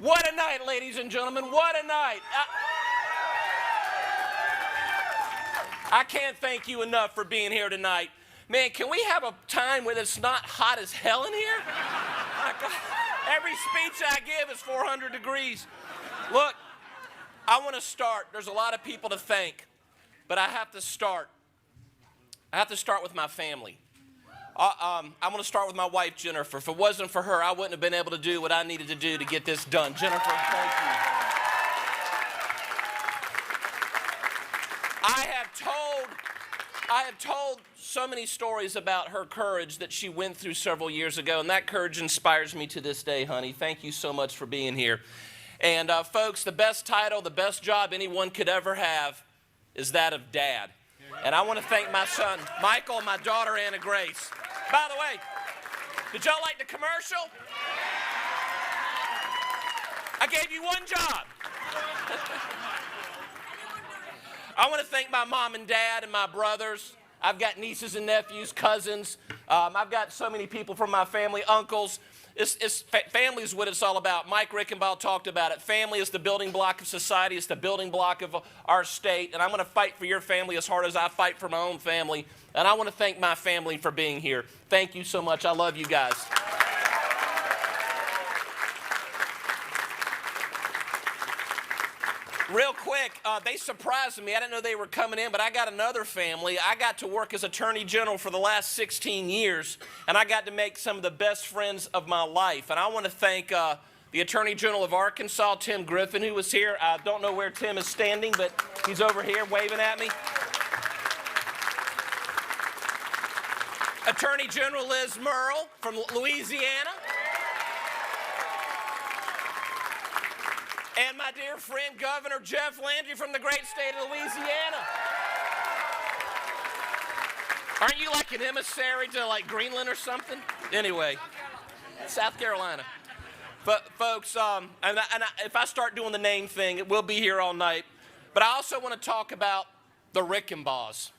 What a night, ladies and gentlemen. What a night. I can't thank you enough for being here tonight. Man, can we have a time when it's not hot as hell in here? My God. Every speech I give is 400 degrees. Look, I want to start. There's a lot of people to thank, but I have to start. I have to start with my family. I'm going to start with my wife, Jennifer. If it wasn't for her, I wouldn't have been able to do what I needed to do to get this done. Jennifer, thank you. I have told so many stories about her courage that she went through several years ago, and that courage inspires me to this day, honey. Thank you so much for being here. And folks, the best title, the best job anyone could ever have is that of dad. And I want to thank my son, Michael, and my daughter, Anna Grace. By the way, did y'all like the commercial? I gave you one job. I want to thank my mom and dad and my brothers. I've got nieces and nephews, cousins. I've got so many people from my family, uncles. Family is what it's all about. Mike Rickenbaugh talked about it. Family is the building block of society. It's the building block of our state. And I'm going to fight for your family as hard as I fight for my own family. And I want to thank my family for being here. Thank you so much. I love you guys. Real quick, they surprised me. I didn't know they were coming in, but I got another family. I got to work as Attorney General for the last 16 years, and I got to make some of the best friends of my life. And I want to thank the Attorney General of Arkansas, Tim Griffin, who was here. I don't know where Tim is standing, but he's over here waving at me. Attorney General Liz Murrill from Louisiana. And my dear friend, Governor Jeff Landry from the great state of Louisiana. Aren't you like an emissary to like Greenland or something? Anyway, South Carolina. But folks, if I start doing the name thing, it will be here all night. But I also want to talk about the Rickenbaughs.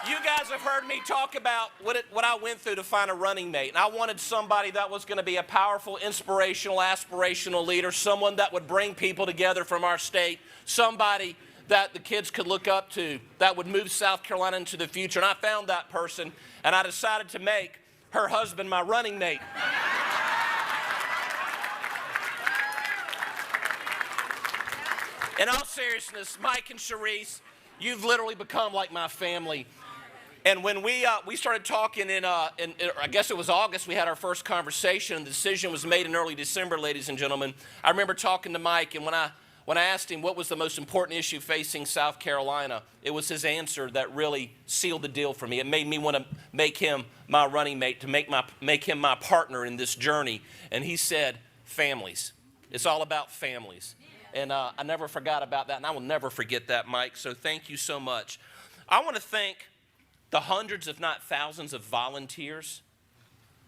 You guys have heard me talk about what I went through to find a running mate. And I wanted somebody that was going to be a powerful, inspirational, aspirational leader, someone that would bring people together from our state, somebody that the kids could look up to, that would move South Carolina into the future. And I found that person, and I decided to make her husband my running mate. In all seriousness, Mike and Sharice, you've literally become like my family. And when we started talking in I guess it was August, we had our first conversation, and the decision was made in early December, ladies and gentlemen. I remember talking to Mike, and when I asked him what was the most important issue facing South Carolina, it was his answer that really sealed the deal for me. It made me want to make him my running mate, to make him my partner in this journey. And he said, families. It's all about families. And I never forgot about that, and I will never forget that, Mike. So thank you so much. I want to thank the hundreds, if not thousands, of volunteers.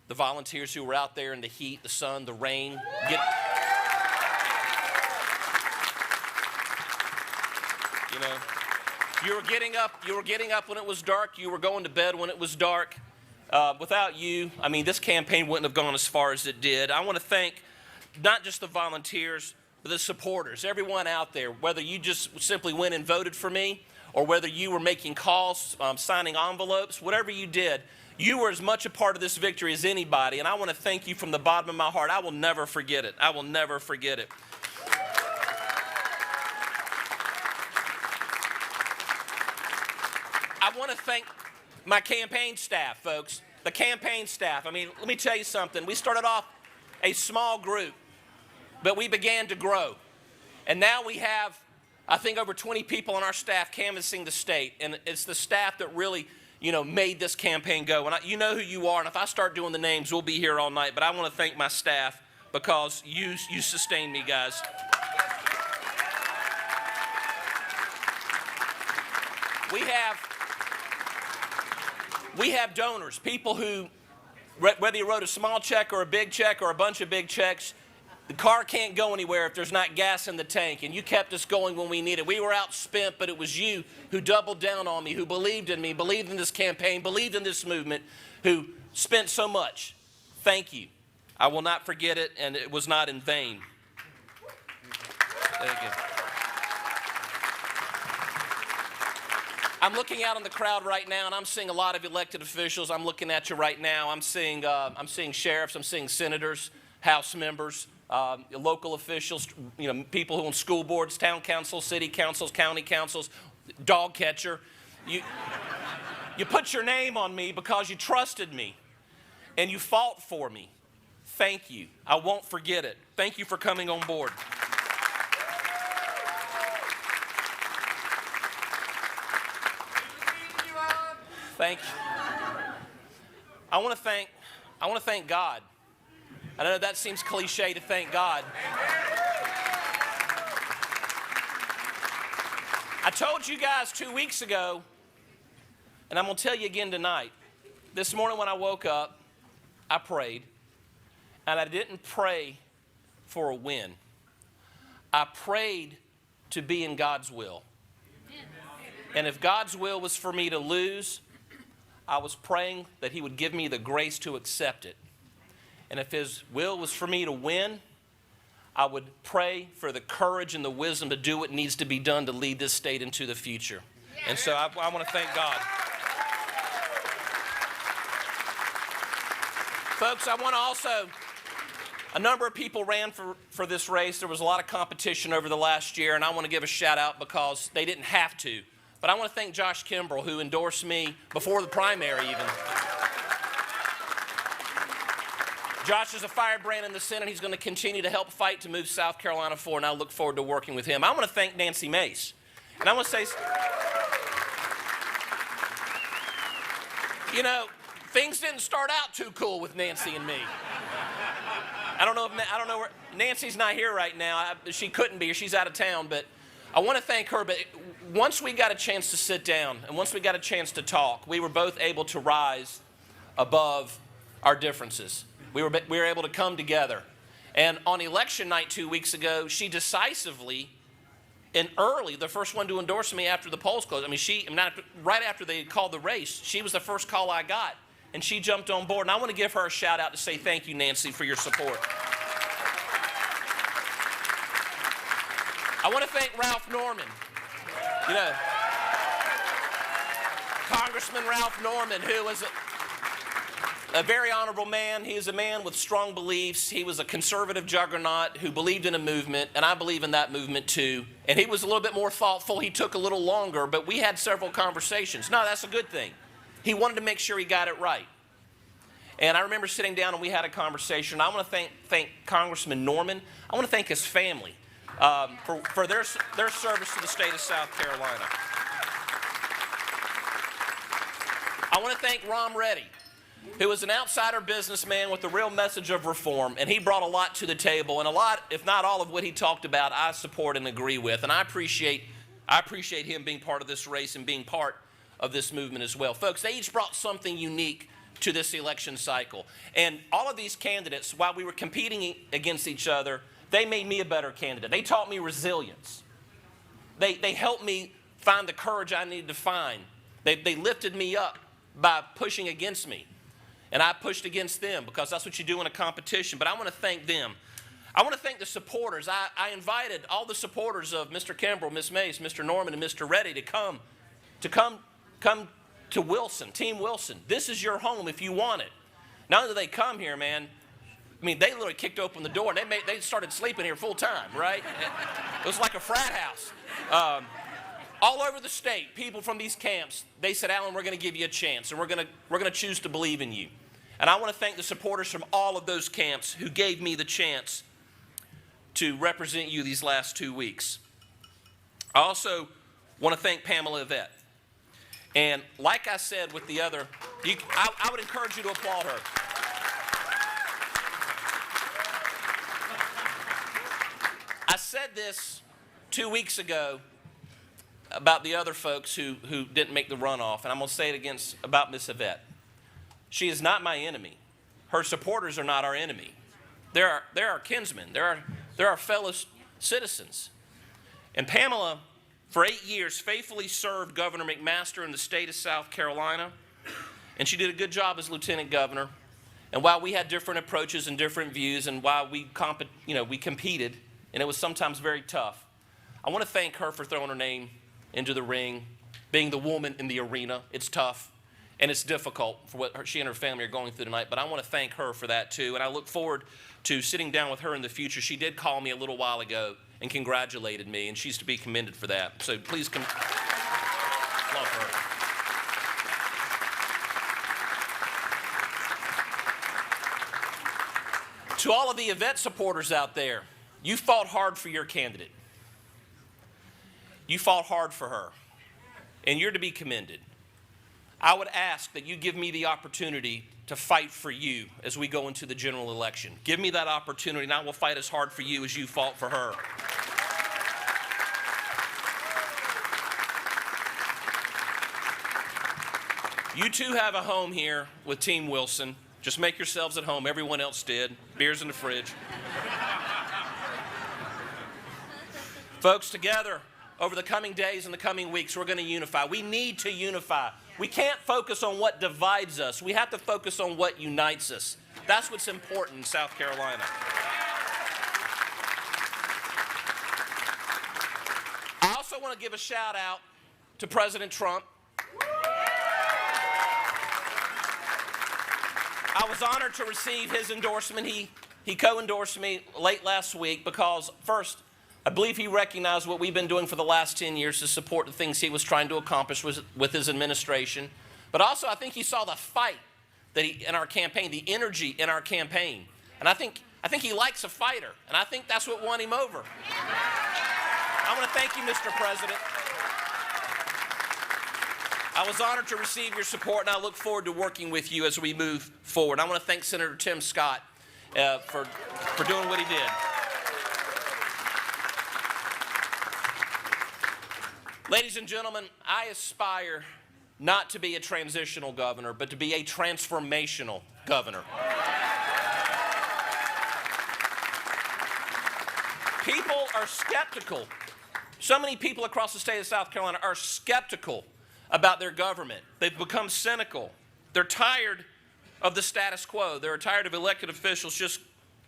The volunteers who were out there in the heat, the sun, the rain. You were getting up when it was dark. You were going to bed when it was dark. Without you, I mean, this campaign wouldn't have gone as far as it did. I want to thank not just the volunteers, but the supporters, everyone out there, whether you just simply went and voted for me, or whether you were making calls, signing envelopes, whatever you did, you were as much a part of this victory as anybody, and I want to thank you from the bottom of my heart. I will never forget it. I will never forget it. I want to thank my campaign staff, folks, the campaign staff. I mean, let me tell you something. We started off a small group, but we began to grow, and now we have, I think, over 20 people on our staff canvassing the state, and it's the staff that really, made this campaign go. And you know who you are, and if I start doing the names, we'll be here all night, but I want to thank my staff because you sustain me, guys. We have donors, people who, whether you wrote a small check or a big check or a bunch of big checks, The car can't go anywhere if there's not gas in the tank, and you kept us going when we needed. We were outspent, but it was you who doubled down on me, who believed in me, believed in this campaign, believed in this movement, who spent so much. Thank you. I will not forget it, and it was not in vain. Thank you. I'm looking out on the crowd right now, and I'm seeing a lot of elected officials. I'm looking at you right now. I'm seeing sheriffs. I'm seeing senators, House members, local officials, people who on school boards, town councils, city councils, county councils, dog catcher. You put your name on me because you trusted me, and you fought for me. Thank you. I won't forget it. Thank you for coming on board. Thank you. I want to thank God. I know that seems cliche to thank God. I told you guys 2 weeks ago, and I'm going to tell you again tonight. This morning when I woke up, I prayed, and I didn't pray for a win. I prayed to be in God's will. And if God's will was for me to lose, I was praying that He would give me the grace to accept it. And if His will was for me to win, I would pray for the courage and the wisdom to do what needs to be done to lead this state into the future. And so I want to thank God. Folks, I want to also, a number of people ran for this race. There was a lot of competition over the last year, and I want to give a shout out because they didn't have to. But I want to thank Josh Kimbrell, who endorsed me before the primary even. Josh is a firebrand in the Senate. He's going to continue to help fight to move South Carolina forward, and I look forward to working with him. I want to thank Nancy Mace. And I want to say, things didn't start out too cool with Nancy and me. I don't know where Nancy's not here right now. She couldn't be, or she's out of town, but I want to thank her. But once we got a chance to sit down and once we got a chance to talk, we were both able to rise above our differences. We were able to come together. And on election night 2 weeks ago, she decisively and early, the first one to endorse me after the polls closed. Right after they called the race, she was the first call I got. And she jumped on board. And I want to give her a shout out to say thank you, Nancy, for your support. I want to thank Ralph Norman. Congressman Ralph Norman, who was a very honorable man. He is a man with strong beliefs. He was a conservative juggernaut who believed in a movement, and I believe in that movement too. And he was a little bit more thoughtful. He took a little longer, but we had several conversations. No, that's a good thing. He wanted to make sure he got it right. And I remember sitting down and we had a conversation. I want to thank Congressman Norman. I want to thank his family for their service to the state of South Carolina. I want to thank Ron Reddy, who is an outsider businessman with a real message of reform, and he brought a lot to the table, and a lot, if not all of what he talked about, I support and agree with, and I appreciate him being part of this race and being part of this movement as well. Folks, they each brought something unique to this election cycle, and all of these candidates, while we were competing against each other, they made me a better candidate. They taught me resilience. They helped me find the courage I needed to find. They lifted me up by pushing against me. And I pushed against them because that's what you do in a competition. But I want to thank them. I want to thank the supporters. I invited all the supporters of Mr. Kimbrell, Ms. Mace, Mr. Norman, and Mr. Reddy to come to Wilson, Team Wilson. This is your home if you want it. Not only did they come here, man, they literally kicked open the door and they started sleeping here full time, right? It was like a frat house. All over the state, people from these camps, they said, Alan, we're going to give you a chance, and we're going to choose to believe in you. And I want to thank the supporters from all of those camps who gave me the chance to represent you these last 2 weeks. I also want to thank Pamela Yvette. And like I said with the other, I would encourage you to applaud her. I said this 2 weeks ago about the other folks who didn't make the runoff, and I'm going to say it about Miss Yvette. She is not my enemy. Her supporters are not our enemy. They're our kinsmen. They're our fellow citizens. And Pamela, for 8 years, faithfully served Governor McMaster in the state of South Carolina, and she did a good job as lieutenant governor. And while we had different approaches and different views, and while we competed, and it was sometimes very tough, I want to thank her for throwing her name into the ring, being the woman in the arena. It's tough, and it's difficult for what she and her family are going through tonight, but I want to thank her for that too, and I look forward to sitting down with her in the future. She did call me a little while ago and congratulated me, and she's to be commended for that. So please love her. To all of the Yvette supporters out there, you fought hard for your candidate. You fought hard for her, and you're to be commended. I would ask that you give me the opportunity to fight for you as we go into the general election. Give me that opportunity, and I will fight as hard for you as you fought for her. You too have a home here with Team Wilson. Just make yourselves at home. Everyone else did. Beer's in the fridge. Folks, together, over the coming days and the coming weeks, we're going to unify. We need to unify. We can't focus on what divides us. We have to focus on what unites us. That's what's important in South Carolina. I also want to give a shout out to President Trump. I was honored to receive his endorsement. He co-endorsed me late last week because, first, I believe he recognized what we've been doing for the last 10 years to support the things he was trying to accomplish with his administration. But also, I think he saw the fight that in our campaign, the energy in our campaign. And I think he likes a fighter, and I think that's what won him over. I want to thank you, Mr. President. I was honored to receive your support, and I look forward to working with you as we move forward. I want to thank Senator Tim Scott for doing what he did. Ladies and gentlemen, I aspire not to be a transitional governor, but to be a transformational governor. People are skeptical. So many people across the state of South Carolina are skeptical about their government. They've become cynical. They're tired of the status quo. They're tired of elected officials just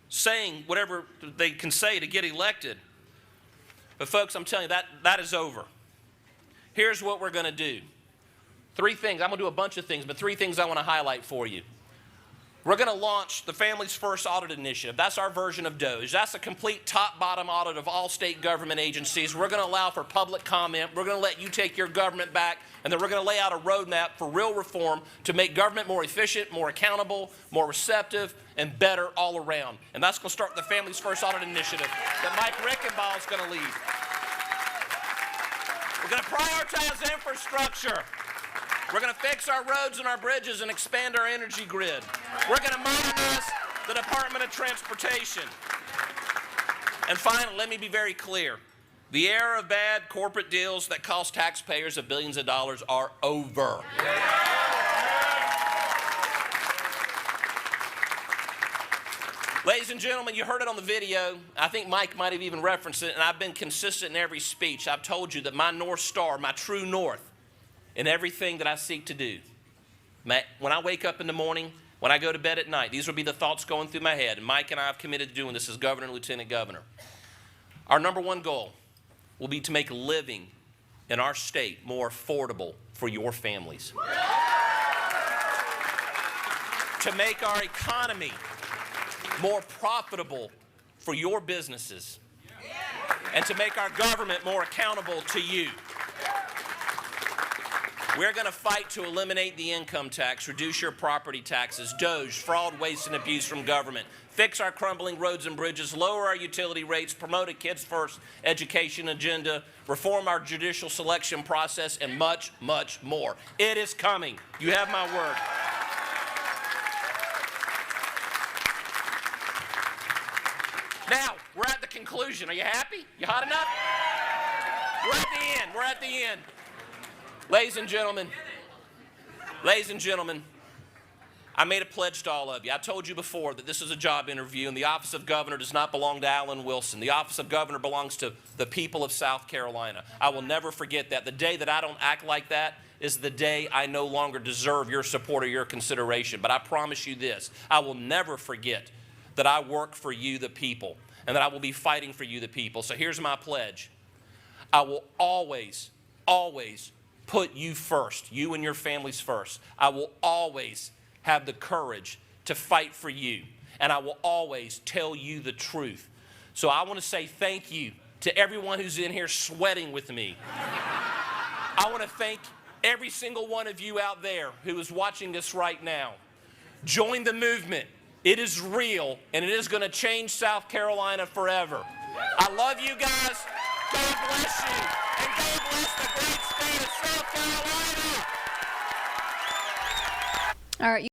saying whatever they can say to get elected. But folks, I'm telling you, that is over. Here's what we're going to do. 3 things. I'm going to do a bunch of things, but 3 things I want to highlight for you. We're going to launch the Families First Audit Initiative. That's our version of DOGE. That's a complete top-bottom audit of all state government agencies. We're going to allow for public comment. We're going to let you take your government back, and then we're going to lay out a roadmap for real reform to make government more efficient, more accountable, more receptive, and better all around. And that's going to start the Families First Audit Initiative that Mike Rickenbaugh is going to lead. We're going to prioritize infrastructure. We're going to fix our roads and our bridges and expand our energy grid. We're going to modernize the Department of Transportation. And finally, let me be very clear. The era of bad corporate deals that cost taxpayers of billions of dollars are over. Ladies and gentlemen, you heard it on the video. I think Mike might have even referenced it, and I've been consistent in every speech. I've told you that my North Star, my true north, in everything that I seek to do. When I wake up in the morning, when I go to bed at night, these will be the thoughts going through my head. And Mike and I have committed to doing this as governor and lieutenant governor. Our number 1 goal will be to make living in our state more affordable for your families. To make our economy more profitable for your businesses. And to make our government more accountable to you. We're going to fight to eliminate the income tax, reduce your property taxes, DOGE, fraud, waste, and abuse from government, fix our crumbling roads and bridges, lower our utility rates, promote a kids first education agenda, reform our judicial selection process, and much, much more. It is coming. You have my word. Now, we're at the conclusion. Are you happy? You hot enough? We're at the end. We're at the end. Ladies and gentlemen, I made a pledge to all of you. I told you before that this is a job interview, and the office of governor does not belong to Alan Wilson. The office of governor belongs to the people of South Carolina. I will never forget that. The day that I don't act like that is the day I no longer deserve your support or your consideration. But I promise you this, I will never forget that I work for you, the people, and that I will be fighting for you, the people. So here's my pledge. I will always, always put you first, you and your families first. I will always have the courage to fight for you, and I will always tell you the truth. So I want to say thank you to everyone who's in here sweating with me. I want to thank every single one of you out there who is watching us right now. Join the movement. It is real, and it is going to change South Carolina forever. I love you guys. God bless you, and God bless the great state of South Carolina. All right.